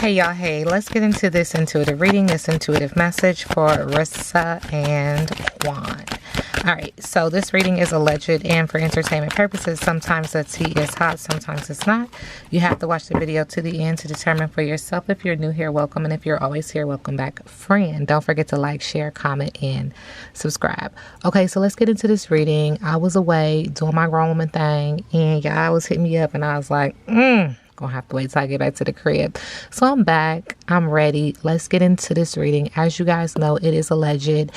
Hey y'all, hey, let's get into this intuitive reading, this intuitive message for Rissa Quan. Alright, so this reading is alleged and for entertainment purposes. Sometimes the tea is hot, sometimes it's not. You have to watch the video to the end to determine for yourself. If you're new here, welcome, and if you're always here, welcome back, friend. Don't forget to like, share, comment, and subscribe. Okay, so let's get into this reading. I was away doing my grown woman thing, and y'all was hitting me up, and I was like, gonna have to wait till I get back to the crib. So I'm back, I'm ready. Let's get into this reading. As you guys know, it is alleged.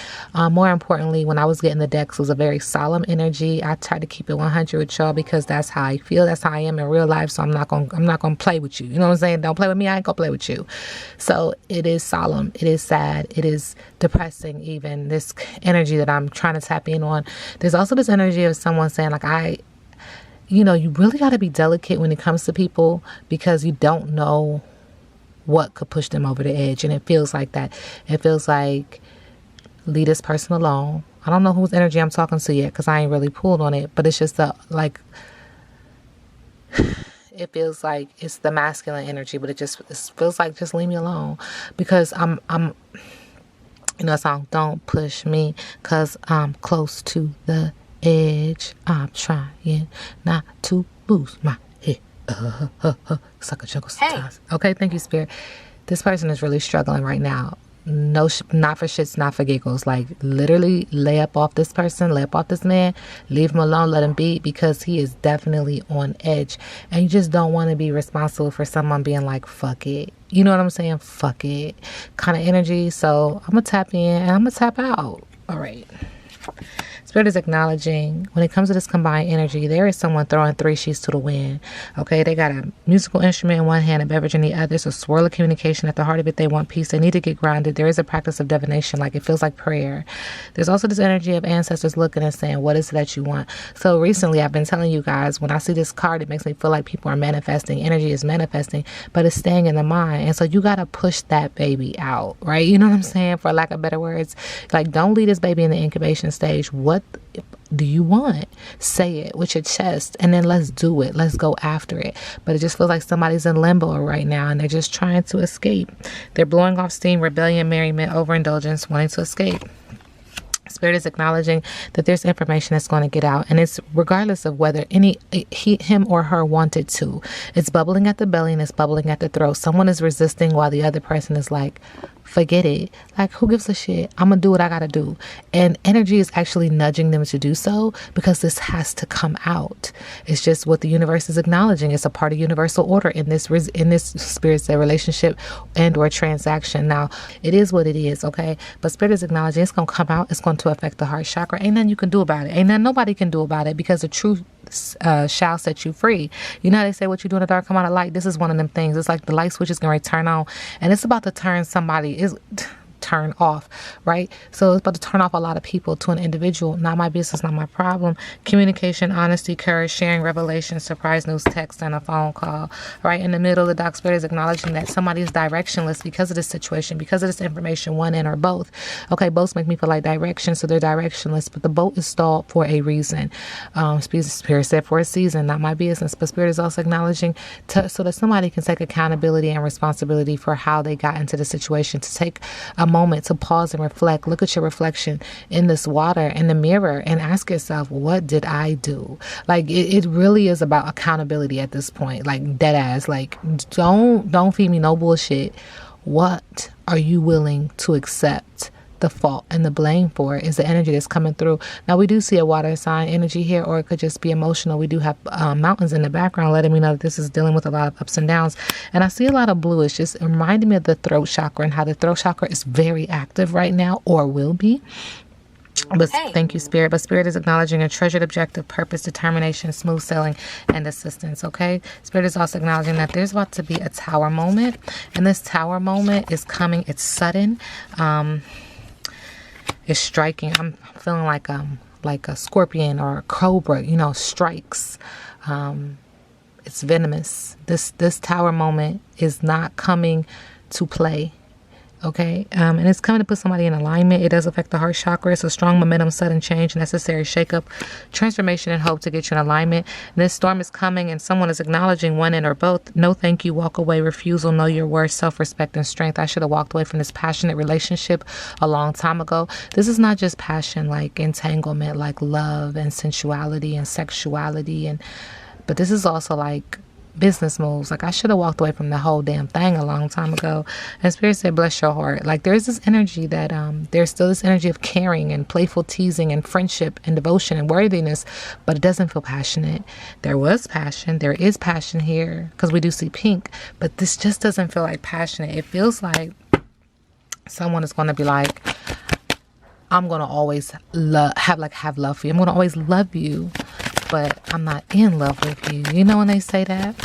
More importantly, when I was getting the decks, it was a very solemn energy. I try to keep it 100 with y'all because that's how I feel, that's how I am in real life. So I'm not gonna play with you, you know what I'm saying? Don't play with me, I ain't gonna play with you. So it is solemn, it is sad, it is depressing. Even this energy that I'm trying to tap in on, there's also this energy of someone saying like, you know, you really got to be delicate when it comes to people because you don't know what could push them over the edge. And it feels like that. It feels like leave this person alone. I don't know whose energy I'm talking to yet because I ain't really pulled on it. But it's just it feels like it's the masculine energy, but it feels like just leave me alone because I'm you know, song, don't push me because I'm close to the edge. I'm trying not to lose my head. Sucker chuckle sometimes. Hey. Okay, thank you, Spirit. This person is really struggling right now. No, not for shits, not for giggles. Like literally, lay up off this person, lay up off this man, leave him alone, let him be, because he is definitely on edge, and you just don't want to be responsible for someone being like, "Fuck it." You know what I'm saying? Fuck it, kind of energy. So I'm gonna tap in and I'm gonna tap out. All right. Spirit is acknowledging when it comes to this combined energy, there is someone throwing three sheets to the wind. Okay, they got a musical instrument in one hand, a beverage in the other. It's a swirl of communication. At the heart of it, they want peace. They need to get grounded. There is a practice of divination, like it feels like prayer. There's also this energy of ancestors looking and saying, what is it that you want? So recently, I've been telling you guys, when I see this card, it makes me feel like people are manifesting. Energy is manifesting, but it's staying in the mind. And so you got to push that baby out, right? You know what I'm saying? For lack of better words, like don't leave this baby in the incubation stage. What do you want? Say it with your chest and then let's do it. Let's go after it. But it just feels like somebody's in limbo right now and they're just trying to escape. They're blowing off steam, rebellion, merriment, overindulgence, wanting to escape. Spirit is acknowledging that there's information that's going to get out, and it's regardless of whether him or her wanted to. It's bubbling at the belly and it's bubbling at the throat. Someone is resisting while the other person is like, forget it. Like, who gives a shit? I'm gonna do what I gotta do. And energy is actually nudging them to do so because this has to come out. It's just what the universe is acknowledging. It's a part of universal order in this spirit's relationship and or transaction. Now, it is what it is, okay? But spirit is acknowledging it's gonna come out. It's going to affect the heart chakra. Ain't nothing you can do about it. Ain't nothing nobody can do about it because the truth shall set you free. You know how they say what you do in the dark come out of light? This is one of them things. It's like the light switch is going to turn on and it's about to turn turn off, right? So it's about to turn off a lot of people to an individual. Not my business, not my problem. Communication, honesty, courage, sharing revelation, surprise news, text, and a phone call. Right in the middle, the dark spirit is acknowledging that somebody is directionless because of this situation, because of this information, one end or both. Okay, both make me feel like direction, so they're directionless, but the boat is stalled for a reason. Spirit said for a season, not my business, but spirit is also acknowledging so that somebody can take accountability and responsibility for how they got into the situation, to take a moment to pause and reflect. Look at your reflection in this water, in the mirror, and ask yourself, what did I do? Like it really is about accountability at this point. Like dead ass. Like don't feed me no bullshit. What are you willing to accept the fault and the blame for? Is the energy that's coming through. Now we do see a water sign energy here, or it could just be emotional. We do have mountains in the background letting me know that this is dealing with a lot of ups and downs, and I see a lot of blue. It's just reminding me of the throat chakra and how the throat chakra is very active right now, or will be. But thank you, Spirit. But Spirit is acknowledging a treasured objective, purpose, determination, smooth sailing, and assistance. Okay. Spirit is also acknowledging that there's about to be a tower moment, and this tower moment is coming. It's sudden. It's striking. I'm feeling like a scorpion or a cobra, you know, strikes. It's venomous. This tower moment is not coming to play. Okay, and it's coming to put somebody in alignment. It does affect the heart chakra. It's a strong momentum, sudden change, necessary shakeup, transformation, and hope to get you in alignment. And this storm is coming, and someone is acknowledging one end or both. No, thank you. Walk away. Refusal. Know your worth. Self-respect and strength. I should have walked away from this passionate relationship a long time ago. This is not just passion, like entanglement, like love and sensuality and sexuality, but this is also like business moves. Like I should have walked away from the whole damn thing a long time ago. And Spirit said, bless your heart. Like there's this energy that there's still this energy of caring and playful teasing and friendship and devotion and worthiness, but it doesn't feel passionate. There was passion. There is passion here because we do see pink, but this just doesn't feel like passionate. It feels like someone is going to be like, I'm going to always have love for you. I'm going to always love you, but I'm not in love with you. You know when they say that?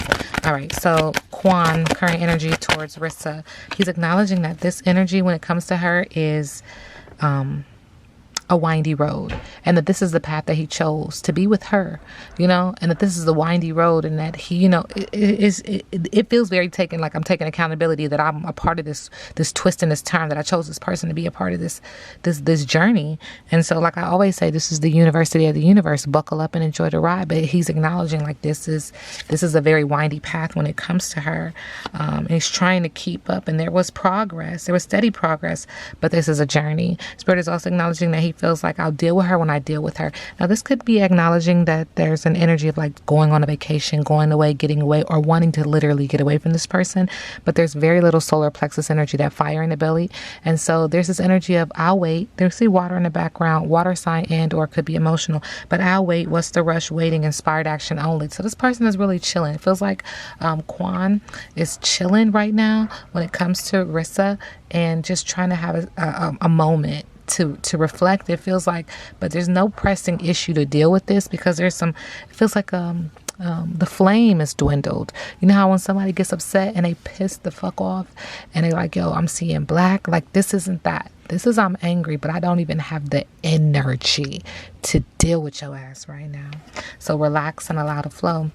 All right. So Quan, current energy towards Rissa, he's acknowledging that this energy when it comes to her is a windy road, and that this is the path that he chose to be with her, and that this is the windy road, and that he, it feels very taken, like I'm taking accountability that I'm a part of this twist and this turn, that I chose this person to be a part of this journey. And so, like I always say, this is the university of the universe. Buckle up and enjoy the ride. But he's acknowledging like this is a very windy path when it comes to her. And he's trying to keep up, and there was progress. There was steady progress, but this is a journey. Spirit is also acknowledging that he feels like I'll deal with her when I deal with her. Now, this could be acknowledging that there's an energy of like going on a vacation, going away, getting away, or wanting to literally get away from this person. But there's very little solar plexus energy, that fire in the belly. And so there's this energy of I'll wait. There's see water in the background, water sign, and or could be emotional. But I'll wait. What's the rush? Waiting, inspired action only. So this person is really chilling. It feels like Quan is chilling right now when it comes to Rissa, and just trying to have a moment to reflect. It feels like, but there's no pressing issue to deal with this, because it feels like the flame is dwindled. You know how when somebody gets upset and they piss the fuck off and they're like, yo, I'm seeing black. Like this isn't that. This is I'm angry, but I don't even have the energy to deal with your ass right now. So relax and allow to flow.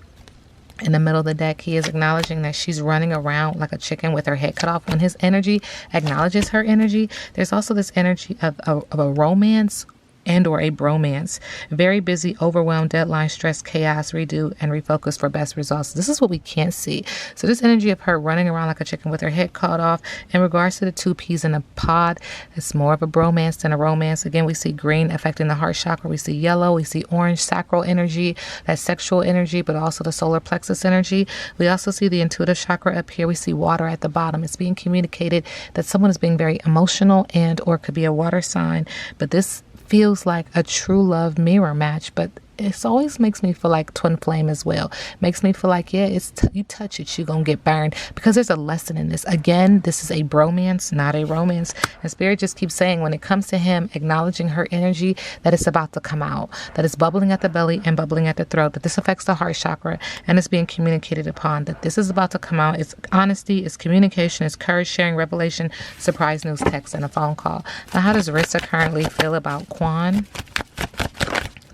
In the middle of the deck, he is acknowledging that she's running around like a chicken with her head cut off. When his energy acknowledges her energy, there's also this energy of a romance and or a bromance. Very busy, overwhelmed, deadline, stress, chaos, redo, and refocus for best results. This is what we can't see. So this energy of her running around like a chicken with her head cut off. In regards to the two peas in a pod, it's more of a bromance than a romance. Again, we see green affecting the heart chakra. We see yellow. We see orange sacral energy, that sexual energy, but also the solar plexus energy. We also see the intuitive chakra up here. We see water at the bottom. It's being communicated that someone is being very emotional and or could be a water sign. But this feels like a true love mirror match, but it always makes me feel like twin flame as well. Makes me feel like, yeah, it's you touch it, you're gonna get burned, because there's a lesson in this. Again, this is a bromance, not a romance. And Spirit just keeps saying, when it comes to him, acknowledging her energy, that it's about to come out, that it's bubbling at the belly and bubbling at the throat, that this affects the heart chakra, and it's being communicated upon, that this is about to come out. It's honesty, it's communication, it's courage, sharing, revelation, surprise news, text, and a phone call. Now, how does Rissa currently feel about Quan?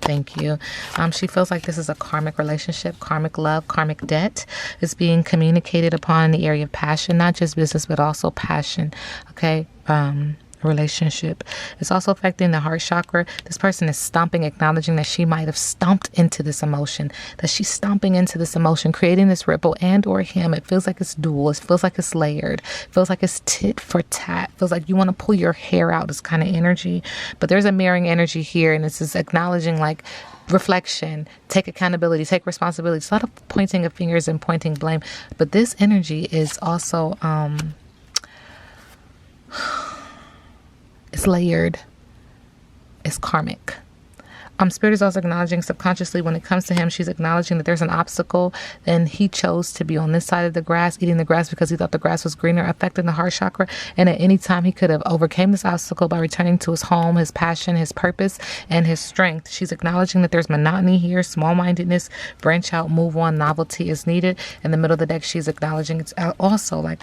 Thank you. She feels like this is a karmic relationship, karmic love, karmic debt is being communicated upon in the area of passion, not just business, but also passion. Okay. Relationship. It's also affecting the heart chakra. This person is stomping, acknowledging that she might have stomped into this emotion, that she's stomping into this emotion, creating this ripple, and or him. It feels like it's dual. It feels like it's layered. It feels like it's tit for tat. It feels like you want to pull your hair out, this kind of energy. But there's a mirroring energy here, and this is acknowledging like reflection, take accountability, take responsibility. It's a lot of pointing of fingers and pointing blame. But this energy is also it's layered. It's karmic. Spirit is also acknowledging subconsciously when it comes to him, she's acknowledging that there's an obstacle, and he chose to be on this side of the grass, eating the grass because he thought the grass was greener, affecting the heart chakra. And at any time he could have overcame this obstacle by returning to his home, his passion, his purpose, and his strength. She's acknowledging that there's monotony here, small-mindedness, branch out, move on, novelty is needed. In the middle of the deck, she's acknowledging it's also like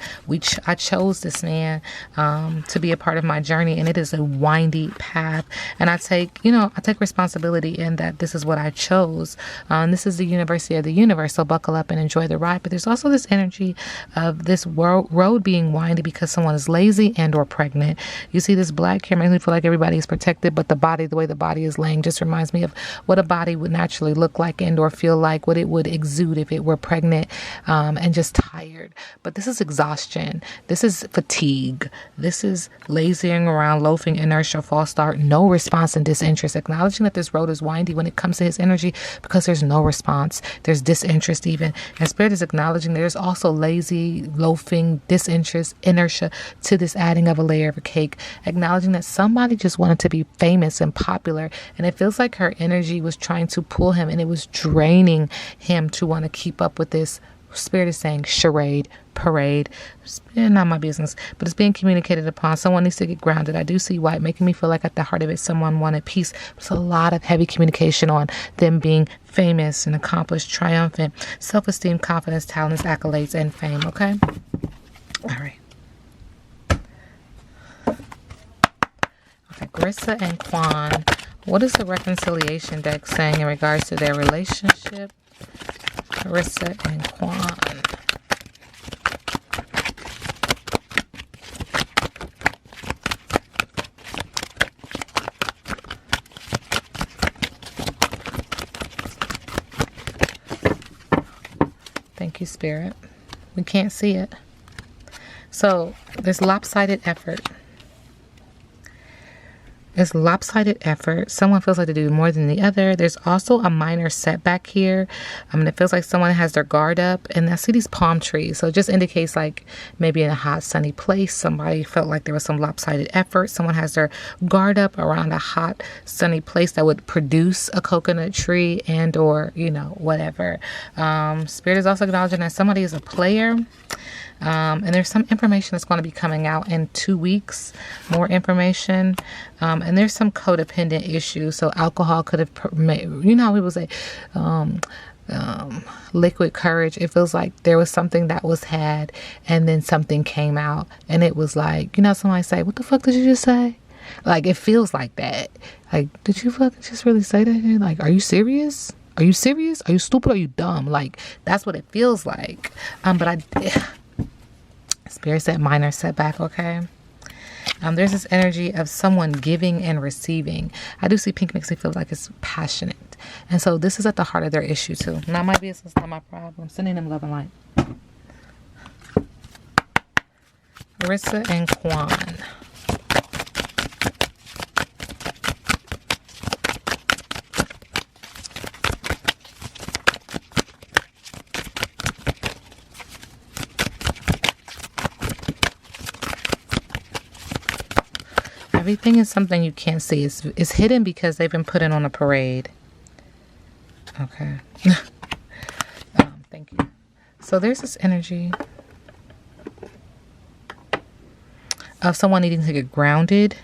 I chose this man to be a part of my journey, and it is a windy path. And I take responsibility possibility and that this is what I chose. And this is the University of the Universe, so buckle up and enjoy the ride. But there's also this energy of this road being windy because someone is lazy and or pregnant. You see this black hair makes me feel like everybody is protected, but the way the body is laying just reminds me of what a body would naturally look like and or feel like, what it would exude if it were pregnant, and just tired. But this is exhaustion. This is fatigue. This is lazying around, loafing, inertia, false start, no response and disinterest. Acknowledging that this road is windy when it comes to his energy because there's no response. There's disinterest even. And Spirit is acknowledging there's also lazy, loafing, disinterest, inertia to this adding of a layer of a cake. Acknowledging that somebody just wanted to be famous and popular. And it feels like her energy was trying to pull him and it was draining him to want to keep up with this. Spirit is saying charade, parade. It's not my business, but it's being communicated upon. Someone needs to get grounded. I do see white, making me feel like at the heart of it, someone wanted peace. There's a lot of heavy communication on them being famous and accomplished, triumphant, self-esteem, confidence, talents, accolades, and fame. Okay? All right. Okay, Rissa and Quan. What is the reconciliation deck saying in regards to their relationship? Rissa and Quan. Thank you, Spirit. We can't see it. So there's lopsided effort. It's lopsided effort. Someone feels like they do more than the other. There's also a minor setback here. It feels like someone has their guard up. And I see these palm trees. So it just indicates like maybe in a hot, sunny place, somebody felt like there was some lopsided effort. Someone has their guard up around a hot, sunny place that would produce a coconut tree and or, whatever. Spirit is also acknowledging that somebody is a player. And there's some information that's going to be coming out in 2 weeks, more information. And there's some codependent issues. So alcohol could have, we would say, liquid courage. It feels like there was something that was had and then something came out and it was like, somebody say, what the fuck did you just say? Like, it feels like that. Like, did you fucking just really say that? Like, are you serious? Are you serious? Are you stupid? Are you dumb? Like, that's what it feels like. But Spirit said minor setback, okay? There's this energy of someone giving and receiving. I do see pink makes me feel like it's passionate. And so this is at the heart of their issue too. Not my business, not my problem. Sending them love and light. Rissa and Quan. Everything is something you can't see. It's hidden because they've been putting on a parade. Okay. Thank you. So there's this energy of someone needing to get grounded.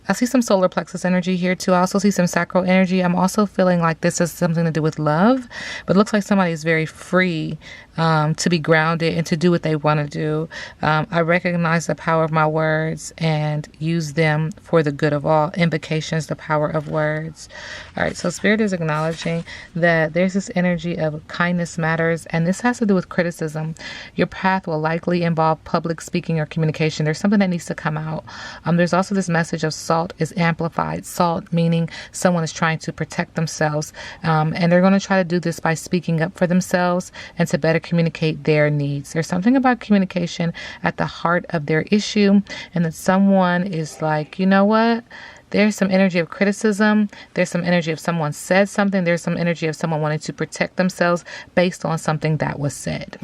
I see some solar plexus energy here too. I also see some sacral energy. I'm also feeling like this has something to do with love, but it looks like somebody is very free to be grounded and to do what they want to do. I recognize the power of my words and use them for the good of all. Invocations, the power of words. All right, so Spirit is acknowledging that there's this energy of kindness matters, and this has to do with criticism. Your path will likely involve public speaking or communication. There's something that needs to come out. There's also this message of salt is amplified. Salt meaning someone is trying to protect themselves, and they're going to try to do this by speaking up for themselves and to better communicate their needs. There's something about communication at the heart of their issue, and that someone is like, you know what? There's some energy of criticism. There's some energy of someone said something. There's some energy of someone wanting to protect themselves based on something that was said.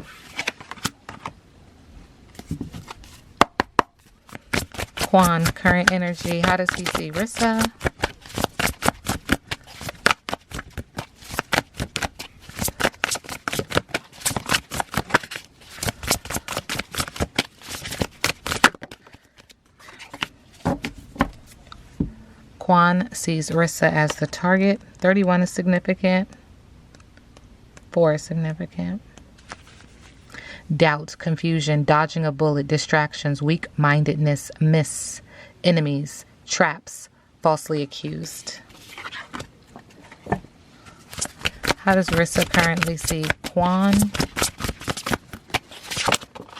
Quan, current energy. How does he see Rissa? Quan sees Rissa as the target. 31 is significant. 4 is significant. Doubt, confusion, dodging a bullet, distractions, weak-mindedness, enemies, traps, falsely accused. How does Rissa currently see Quan?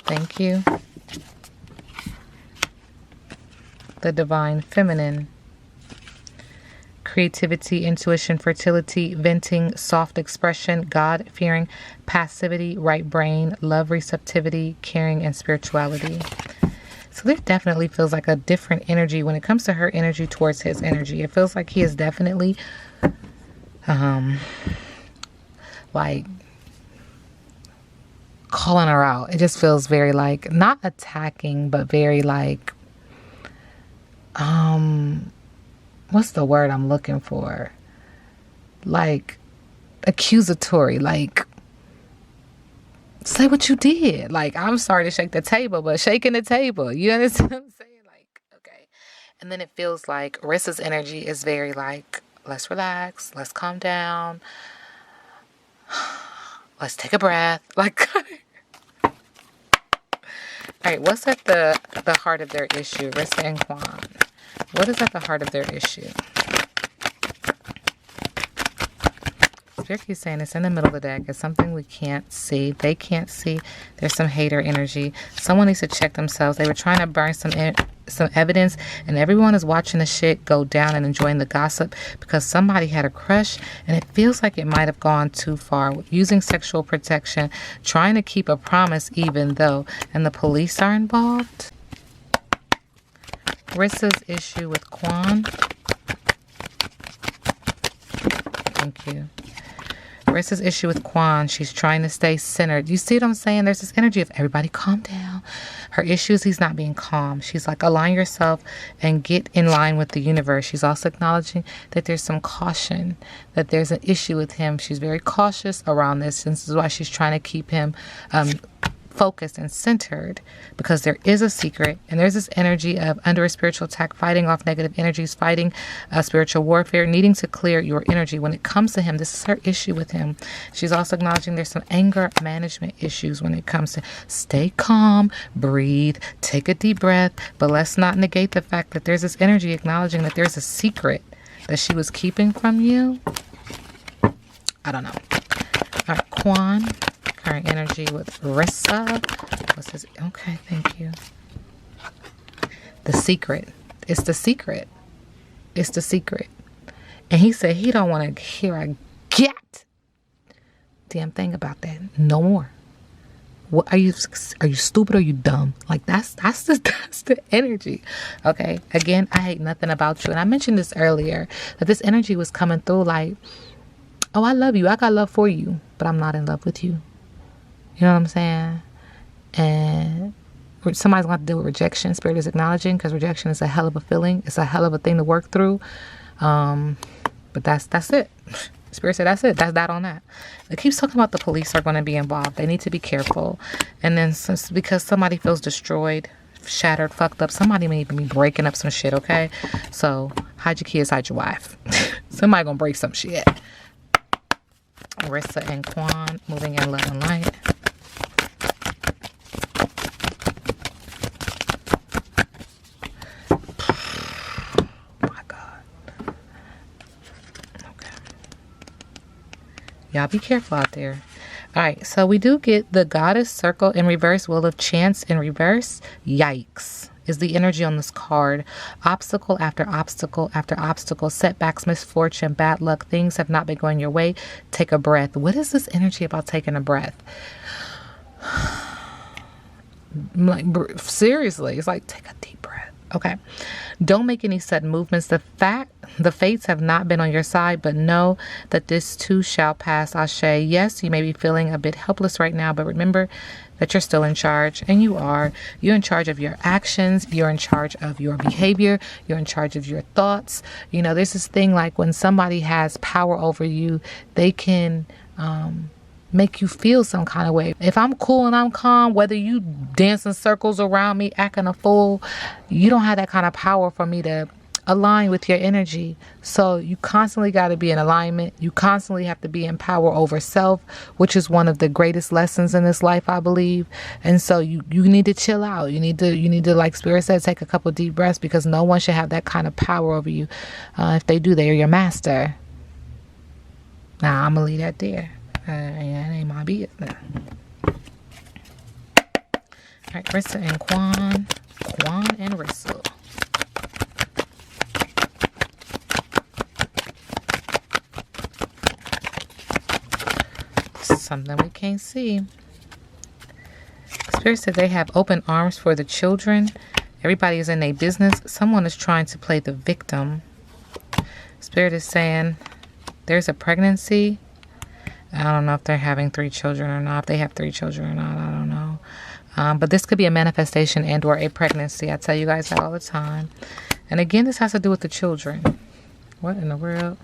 Thank you. The divine feminine. Creativity, intuition, fertility, venting, soft expression, God-fearing, passivity, right brain, love, receptivity, caring, and spirituality. So there definitely feels like a different energy when it comes to her energy towards his energy. It feels like he is definitely like calling her out. It just feels very like not attacking, but very like what's the word I'm looking for? Like accusatory, like say what you did. Like, I'm sorry to shake the table, but shaking the table. You understand what I'm saying? Like, okay. And then it feels like Rissa's energy is very like, let's relax, let's calm down, let's take a breath. Like, all right, what's at the heart of their issue? Rissa and Quan. What is at the heart of their issue? Spirit keeps saying it's in the middle of the deck. It's something we can't see. They can't see. There's some hater energy. Someone needs to check themselves. They were trying to burn some evidence, and everyone is watching the shit go down and enjoying the gossip because somebody had a crush, and it feels like it might have gone too far. Using sexual protection, trying to keep a promise even though, and the police are involved. Rissa's issue with Quan. Thank you. Rissa's issue with Quan, she's trying to stay centered. You see what I'm saying? There's this energy of everybody calm down. Her issue is he's not being calm. She's like, align yourself and get in line with the universe. She's also acknowledging that there's some caution, that there's an issue with him. She's very cautious around this. And this is why she's trying to keep him focused and centered, because there is a secret, and there's this energy of under a spiritual attack, fighting off negative energies, fighting spiritual warfare, needing to clear your energy. When it comes to him, this is her issue with him. She's also acknowledging there's some anger management issues when it comes to stay calm, breathe, take a deep breath, but let's not negate the fact that there's this energy acknowledging that there's a secret that she was keeping from you. I don't know. All right, Quan. Current energy with Rissa. What's his? Okay, thank you. The secret. It's the secret. It's the secret. And he said he don't want to hear a get damn thing about that no more. What are you stupid or are you dumb? Like that's the energy. Okay. Again, I hate nothing about you. And I mentioned this earlier, that this energy was coming through like, oh, I love you. I got love for you, but I'm not in love with you. You know what I'm saying? And somebody's going to have to deal with rejection. Spirit is acknowledging, because rejection is a hell of a feeling. It's a hell of a thing to work through. But that's it. Spirit said that's it. That's that on that. It keeps talking about the police are going to be involved. They need to be careful. And then because somebody feels destroyed, shattered, fucked up, somebody may even be breaking up some shit, okay? So hide your kids, hide your wife. Somebody going to break some shit. Rissa and Quan, moving in love and light. Y'all be careful out there. All right, so we do get the Goddess Circle in reverse, Wheel of Chance in reverse. Yikes is the energy on this card. Obstacle after obstacle after obstacle, setbacks, misfortune, bad luck, things have not been going your way. Take a breath. What is this energy about taking a breath? Like, seriously, it's like, take a deep breath. Okay. Don't make any sudden movements. The fates have not been on your side, but know that this too shall pass. Ashe. Yes, you may be feeling a bit helpless right now, but remember that you're still in charge, and you are. You're in charge of your actions. You're in charge of your behavior. You're in charge of your thoughts. You know, there's this thing like when somebody has power over you, they can make you feel some kind of way. If I'm cool and I'm calm, whether you dancing circles around me, acting a fool, you don't have that kind of power for me to align with your energy. So you constantly got to be in alignment. You constantly have to be in power over self, which is one of the greatest lessons in this life, I believe. And so you need to chill out. You need to, like Spirit said, take a couple deep breaths, because no one should have that kind of power over you. If they do, they are your master. Now, I'm going to leave that there. That ain't my business. All right, Rissa and Quan. Quan and Rissa. Something we can't see. Spirit said they have open arms for the children. Everybody is in their business. Someone is trying to play the victim. Spirit is saying there's a pregnancy. I don't know if they're having 3 children or not. If they have 3 children or not, I don't know. But this could be a manifestation and or a pregnancy. I tell you guys that all the time. And again, this has to do with the children. What in the world?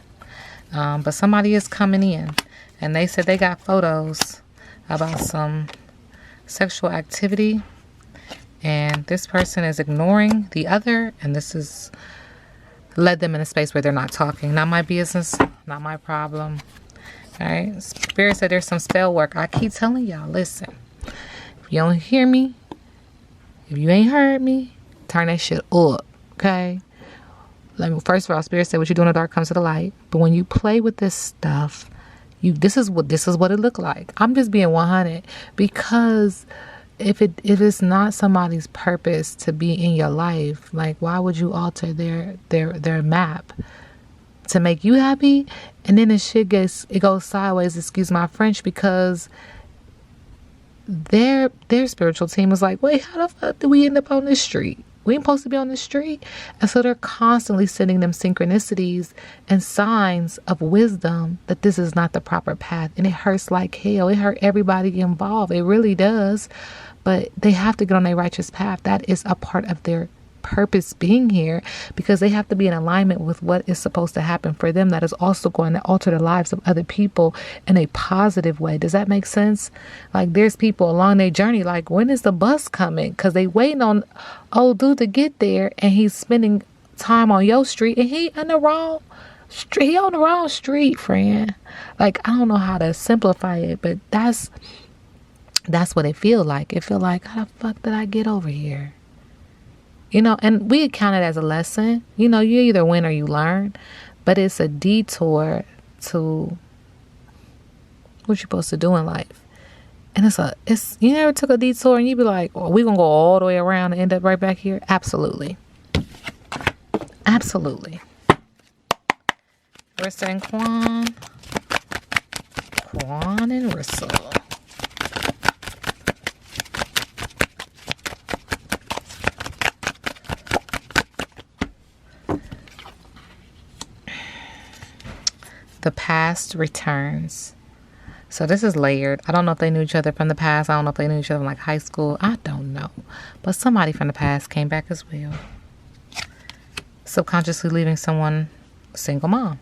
But somebody is coming in. And they said they got photos about some sexual activity. And this person is ignoring the other. And this has led them in a space where they're not talking. Not my business. Not my problem. All right. Spirit said there's some spell work. I keep telling y'all, listen. If you don't hear me, if you ain't heard me, turn that shit up. Okay? First of all, Spirit said what you do in the dark comes to the light. But when you play with this stuff, this is what it looked like. I'm just being 100 because if it is not somebody's purpose to be in your life, like why would you alter their map to make you happy? And then it goes sideways, excuse my French, because their spiritual team was like, wait, how the fuck did we end up on this street? We ain't supposed to be on the street. And so they're constantly sending them synchronicities and signs of wisdom that this is not the proper path. And it hurts like hell. It hurt everybody involved. It really does. But they have to get on a righteous path. That is a part of their purpose being here, because they have to be in alignment with what is supposed to happen for them that is also going to alter the lives of other people in a positive way. Does that make sense? Like there's people along their journey like, when is the bus coming? Because they waiting on old dude to get there, and he's spending time on your street, and he on the wrong street. He on the wrong street, friend. Like I don't know how to simplify it, but that's what it feel like. It feel like, how the fuck did I get over here? You know, and we count it as a lesson. You know, you either win or you learn. But it's a detour to what you're supposed to do in life. And you never took a detour and you be like, oh, we going to go all the way around and end up right back here? Absolutely. Absolutely. Rissa and Quan. Quan and Rissa. The past returns. So this is layered. I don't know if they knew each other from the past. I don't know if they knew each other from like high school. I don't know. But somebody from the past came back as well. Subconsciously leaving someone single mom.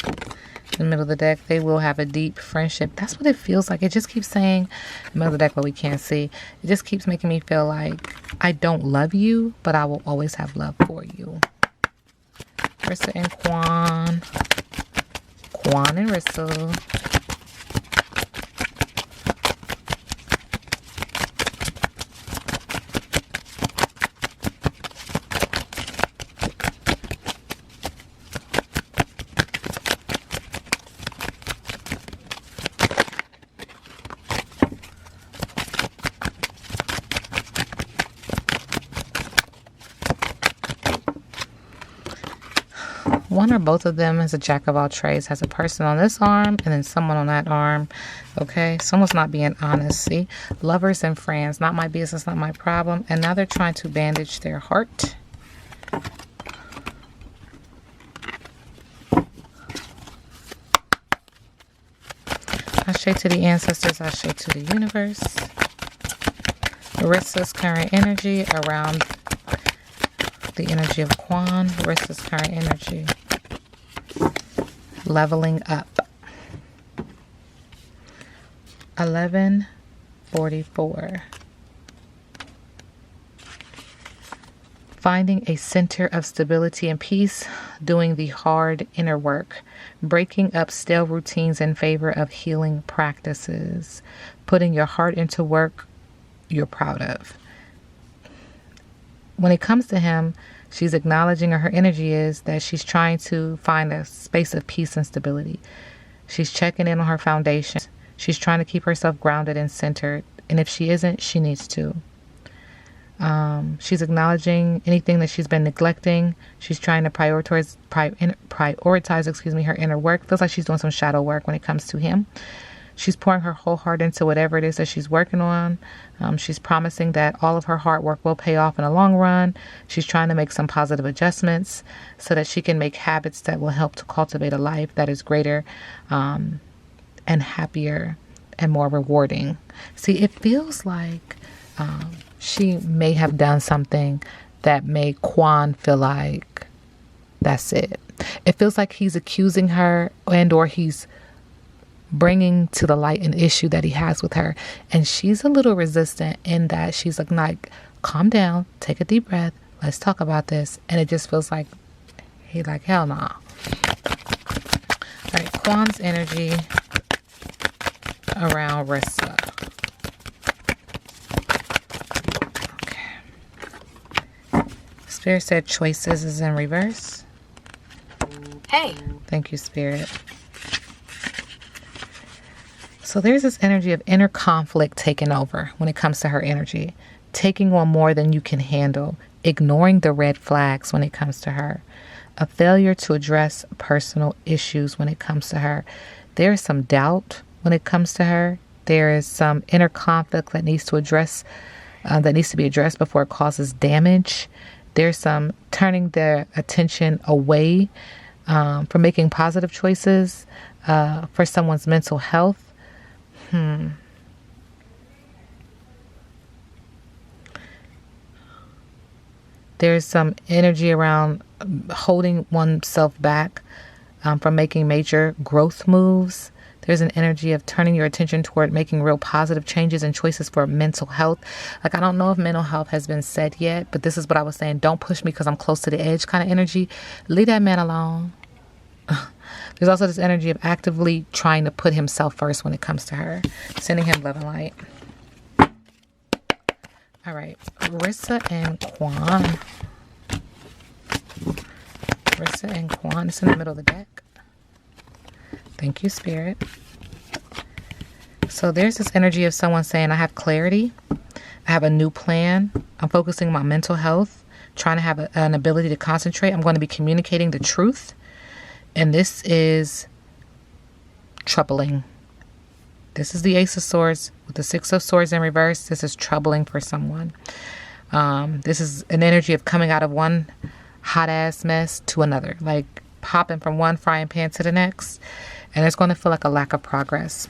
In the middle of the deck, they will have a deep friendship. That's what it feels like. It just keeps saying, in the middle of the deck, what we can't see. It just keeps making me feel like I don't love you, but I will always have love for you. Rissa and Quan. Quan and Rissa. One or both of them is a jack of all trades, has a person on this arm and then someone on that arm. Okay, someone's not being honest. See, lovers and friends, not my business, not my problem. And now they're trying to bandage their heart. Ashe to the ancestors, ashe to the universe. Rissa's current energy around the energy of Quan. Rissa's current energy. Leveling up. 1144. Finding a center of stability and peace, doing the hard inner work, breaking up stale routines in favor of healing practices, putting your heart into work you're proud of. When it comes to him, She's acknowledging, or her energy is that she's trying to find a space of peace and stability. She's checking in on her foundation. She's trying to keep herself grounded and centered. And if she isn't, she needs to. She's acknowledging anything that she's been neglecting. She's trying to prioritize, her inner work. Feels like she's doing some shadow work when it comes to him. She's pouring her whole heart into whatever it is that she's working on. She's promising that all of her hard work will pay off in the long run. She's trying to make some positive adjustments so that she can make habits that will help to cultivate a life that is greater and happier and more rewarding. See, it feels like she may have done something that made Quan feel like that's it. It feels like he's accusing her, and or he's bringing to the light an issue that he has with her. And she's a little resistant in that she's like, calm down, take a deep breath, let's talk about this. And it just feels like he's like, hell nah. All right, Quan's energy around Rissa. Okay. Spirit said choices is in reverse. Hey. Thank you, Spirit. So there's this energy of inner conflict taking over when it comes to her energy. Taking on more than you can handle. Ignoring the red flags when it comes to her. A failure to address personal issues when it comes to her. There is some doubt when it comes to her. There is some inner conflict that needs to be addressed before it causes damage. There's some turning their attention away from making positive choices for someone's mental health. There's some energy around holding oneself back from making major growth moves. There's an energy of turning your attention toward making real positive changes and choices for mental health. Like, I don't know if mental health has been said yet, but this is what I was saying. Don't push me because I'm close to the edge kind of energy. Leave that man alone. There's also this energy of actively trying to put himself first when it comes to her. Sending him love and light. All right. Rissa and Quan. Rissa and Quan. It's in the middle of the deck. Thank you, Spirit. So there's this energy of someone saying, I have clarity. I have a new plan. I'm focusing on my mental health. Trying to have an ability to concentrate. I'm going to be communicating the truth. And this is troubling. This is the Ace of Swords with the Six of Swords in reverse. This is troubling for someone. This is an energy of coming out of one hot ass mess to another. Like hopping from one frying pan to the next. And it's going to feel like a lack of progress.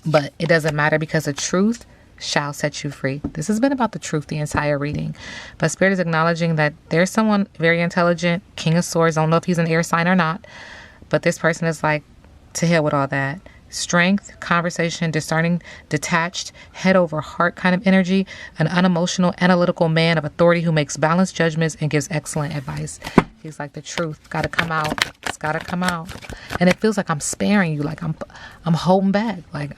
But it doesn't matter because the truth shall set you free. This has been about the truth the entire reading. But Spirit is acknowledging that there's someone very intelligent, King of Swords. I don't know if he's an air sign or not. But this person is like, to hell with all that. Strength, conversation, discerning, detached, head over heart kind of energy. An unemotional, analytical man of authority who makes balanced judgments and gives excellent advice. He's like, the truth got to come out. It's got to come out. And it feels like I'm sparing you. Like I'm holding back. Like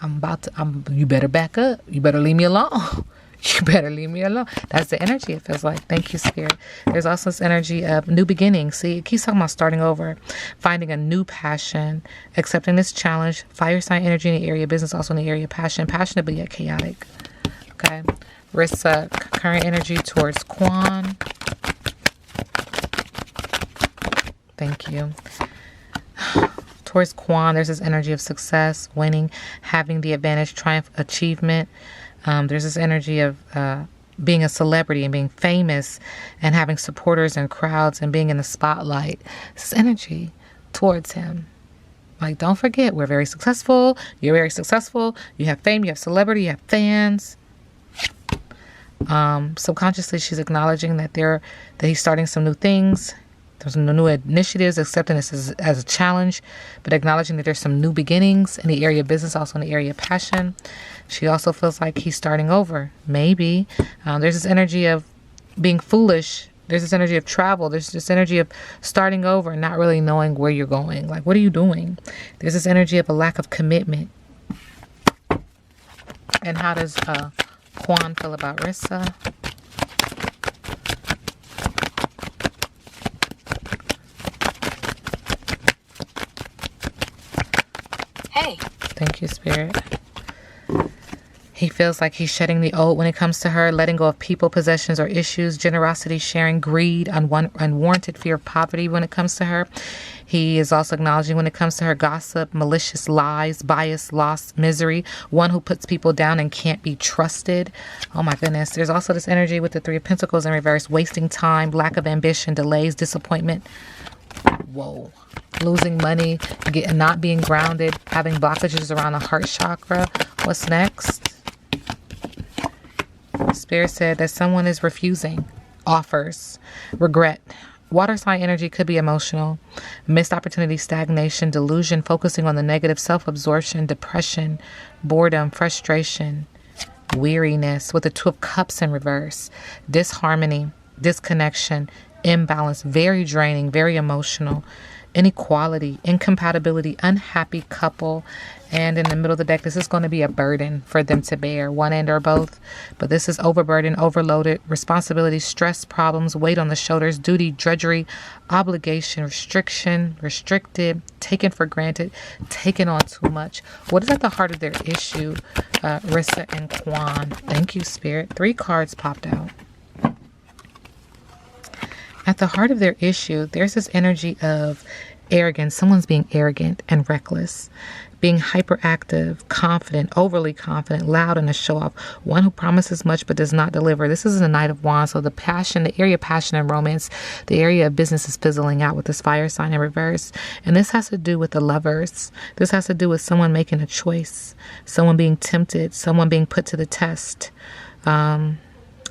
you better back up. You better leave me alone. You better leave me alone. That's the energy it feels like. Thank you, Spirit. There's also this energy of new beginnings. See, it keeps talking about starting over, finding a new passion, accepting this challenge. Fire sign energy in the area of business, also in the area of passion. Passionate, but yet chaotic. Okay. Rissa, current energy towards Quan. Thank you. Towards Quan, there's this energy of success, winning, having the advantage, triumph, achievement. There's this energy of being a celebrity and being famous and having supporters and crowds and being in the spotlight. This energy towards him. Like, don't forget, we're very successful. You're very successful. You have fame. You have celebrity. You have fans. Subconsciously, she's acknowledging that he's starting some new things. There's some new initiatives, accepting this as a challenge, but acknowledging that there's some new beginnings in the area of business, also in the area of passion. She also feels like he's starting over. Maybe. There's this energy of being foolish. There's this energy of travel. There's this energy of starting over and not really knowing where you're going. Like, what are you doing? There's this energy of a lack of commitment. And how does Quan feel about Rissa? Hey. Thank you, Spirit. He feels like he's shedding the old when it comes to her, letting go of people, possessions, or issues, generosity, sharing, greed, unwarranted fear of poverty when it comes to her. He is also acknowledging when it comes to her gossip, malicious lies, bias, loss, misery, one who puts people down and can't be trusted. Oh my goodness. There's also this energy with the Three of Pentacles in reverse, wasting time, lack of ambition, delays, disappointment. Whoa. Losing money, not being grounded, having blockages around the heart chakra. What's next? Spirit said that someone is refusing offers, regret. Water sign energy could be emotional, missed opportunity, stagnation, delusion, focusing on the negative, self-absorption, depression, boredom, frustration, weariness with the Two of Cups in reverse, disharmony, disconnection, imbalance, very draining, very emotional, inequality, incompatibility, unhappy couple. And in the middle of the deck, this is going to be a burden for them to bear, one end or both. But this is overburdened, overloaded, responsibility, stress, problems, weight on the shoulders, duty, drudgery, obligation, restriction, restricted, taken for granted, taken on too much. What is at the heart of their issue? Rissa and Quan. Thank you, Spirit. 3 cards popped out. At the heart of their issue, there's this energy of arrogance. Someone's being arrogant and reckless, being hyperactive, confident, overly confident, loud, and a show-off. One who promises much but does not deliver. This is the Knight of Wands, so the passion, the area of passion and romance, the area of business is fizzling out with this fire sign in reverse. And this has to do with the lovers. This has to do with someone making a choice, someone being tempted, someone being put to the test.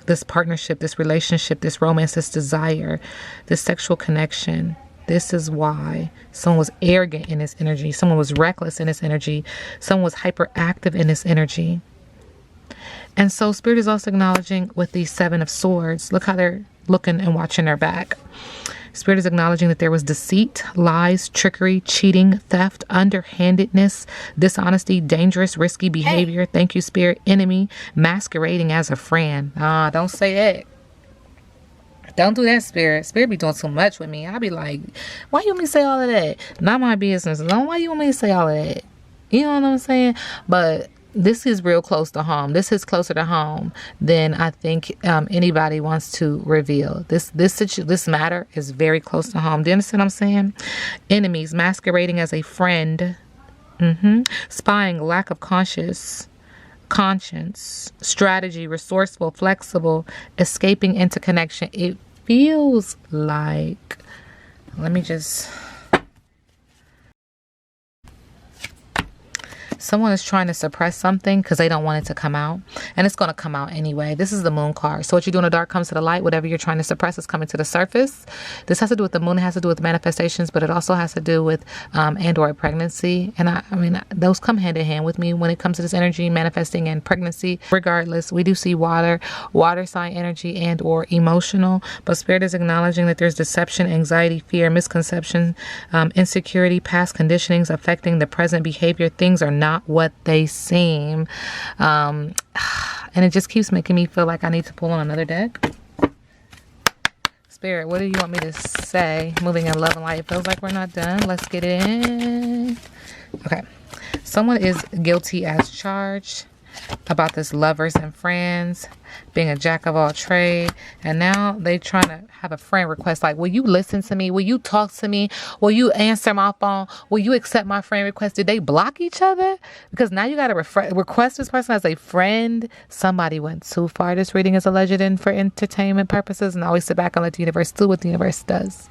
This partnership, this relationship, this romance, this desire, this sexual connection. This is why someone was arrogant in this energy. Someone was reckless in this energy. Someone was hyperactive in this energy. And so Spirit is also acknowledging with the 7 of Swords. Look how they're looking and watching their back. Spirit is acknowledging that there was deceit, lies, trickery, cheating, theft, underhandedness, dishonesty, dangerous, risky behavior. Hey. Thank you, Spirit. Enemy, masquerading as a friend. Don't say that. Don't do that, Spirit. Spirit be doing too much with me. I be like, why you want me to say all of that? Not my business. Why you want me to say all of that? You know what I'm saying? But this is real close to home. This is closer to home than I think anybody wants to reveal. This matter is very close to home. Do you understand what I'm saying? Enemies, masquerading as a friend. Spying, lack of conscience, strategy, resourceful, flexible, escaping into connection. It feels like, let me just... Someone is trying to suppress something because they don't want it to come out. And it's going to come out anyway. This is the Moon card. So what you do in the dark comes to the light. Whatever you're trying to suppress is coming to the surface. This has to do with the moon. It has to do with manifestations. But it also has to do with and/or pregnancy. And I mean, those come hand in hand with me when it comes to this energy, manifesting and pregnancy. Regardless, we do see water sign energy and/or emotional. But Spirit is acknowledging that there's deception, anxiety, fear, misconception, insecurity, past conditionings affecting the present behavior. Things are not what they seem, and it just keeps making me feel like I need to pull on another deck. Spirit, what do you want me to say? Moving in love and light. It feels like we're not done. Let's get it in. Okay, someone is guilty as charged about this lovers and friends being a jack of all trade, and now they trying to have a friend request like, will you listen to me? Will you talk to me? Will you answer my phone? Will you accept my friend request? Did they block each other? Because now you got to request this person as a friend. Somebody went too far. This reading is alleged and for entertainment purposes, and always sit back and let the universe do what the universe does.